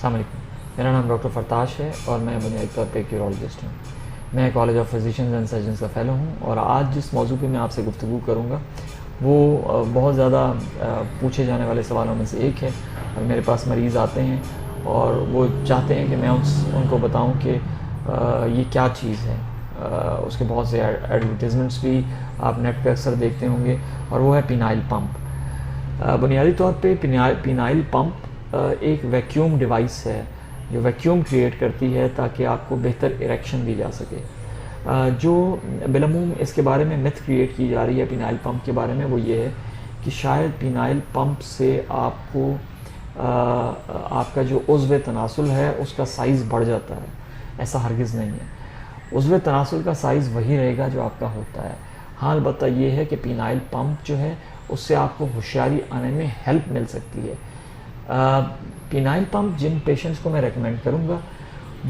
السلام علیکم، میرا نام ڈاکٹر فرتاش ہے اور میں بنیادی طور پہ ایک یورولوجسٹ ہوں. میں college of physicians and surgeons کا فیلو ہوں اور آج جس موضوع پہ میں آپ سے گفتگو کروں گا وہ بہت زیادہ پوچھے جانے والے سوالوں میں سے ایک ہے. اور میرے پاس مریض آتے ہیں اور وہ چاہتے ہیں کہ میں ان کو بتاؤں کہ یہ کیا چیز ہے. اس کے بہت سے ایڈورٹیزمنٹس بھی آپ نیٹ پہ اکثر دیکھتے ہوں گے اور وہ ہے پینائل پمپ. بنیادی طور پہ پینائل پمپ ایک ویکیوم ڈیوائس ہے جو ویکیوم کریٹ کرتی ہے تاکہ آپ کو بہتر اریکشن دی جا سکے. جو بالعموم اس کے بارے میں متھ کریٹ کی جا رہی ہے پینائل پمپ کے بارے میں وہ یہ ہے کہ شاید پینائل پمپ سے آپ کو آپ کا جو عضو تناسل ہے اس کا سائز بڑھ جاتا ہے. ایسا ہرگز نہیں ہے. عضو تناسل کا سائز وہی رہے گا جو آپ کا ہوتا ہے. ہاں البتہ یہ ہے کہ پینائل پمپ جو ہے اس سے آپ کو ہوشیاری آنے میں ہیلپ مل سکتی ہے. پینائل پمپ جن پیشنٹس کو میں ریکمینڈ کروں گا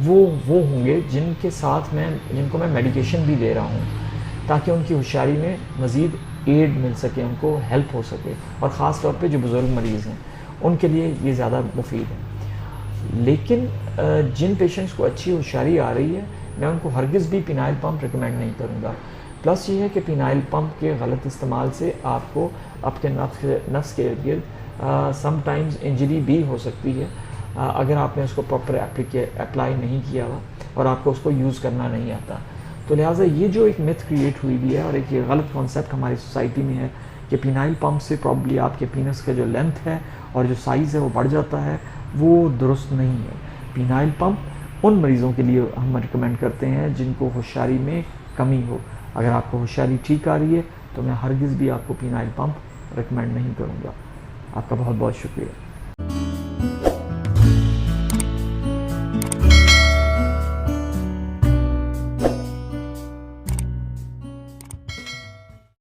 وہ ہوں گے جن کو میں میڈیکیشن بھی دے رہا ہوں تاکہ ان کی ہوشیاری میں مزید ایڈ مل سکے، ان کو ہیلپ ہو سکے. اور خاص طور پہ جو بزرگ مریض ہیں ان کے لیے یہ زیادہ مفید ہے. لیکن جن پیشنٹس کو اچھی ہوشیاری آ رہی ہے میں ان کو ہرگز بھی پینائل پمپ ریکمینڈ نہیں کروں گا. پلس یہ ہے کہ پینائل پمپ کے غلط استعمال سے آپ کو آپ کے نفس کے ارد گرد سم ٹائمز انجری بھی ہو سکتی ہے اگر آپ نے اس کو پراپر اپلائی نہیں کیا ہوا اور آپ کو اس کو یوز کرنا نہیں آتا. تو لہٰذا یہ جو ایک متھ کریٹ ہوئی بھی ہے اور ایک یہ غلط کانسیپٹ ہماری سوسائٹی میں ہے کہ پینائل پمپ سے پرابلی آپ کے پینس کا جو لینتھ ہے اور جو سائز ہے وہ بڑھ جاتا ہے، وہ درست نہیں ہے. پینائل پمپ ان مریضوں کے لیے ہم ریکمینڈ کرتے ہیں جن کو ہوشیاری میں کمی ہو. اگر آپ کو ہوشیاری ٹھیک آ رہی ہے تو میں ہرگز بھی آپ کو پینائل پمپ ریکمینڈ نہیں کروں گا. آپ کا بہت بہت شکریہ.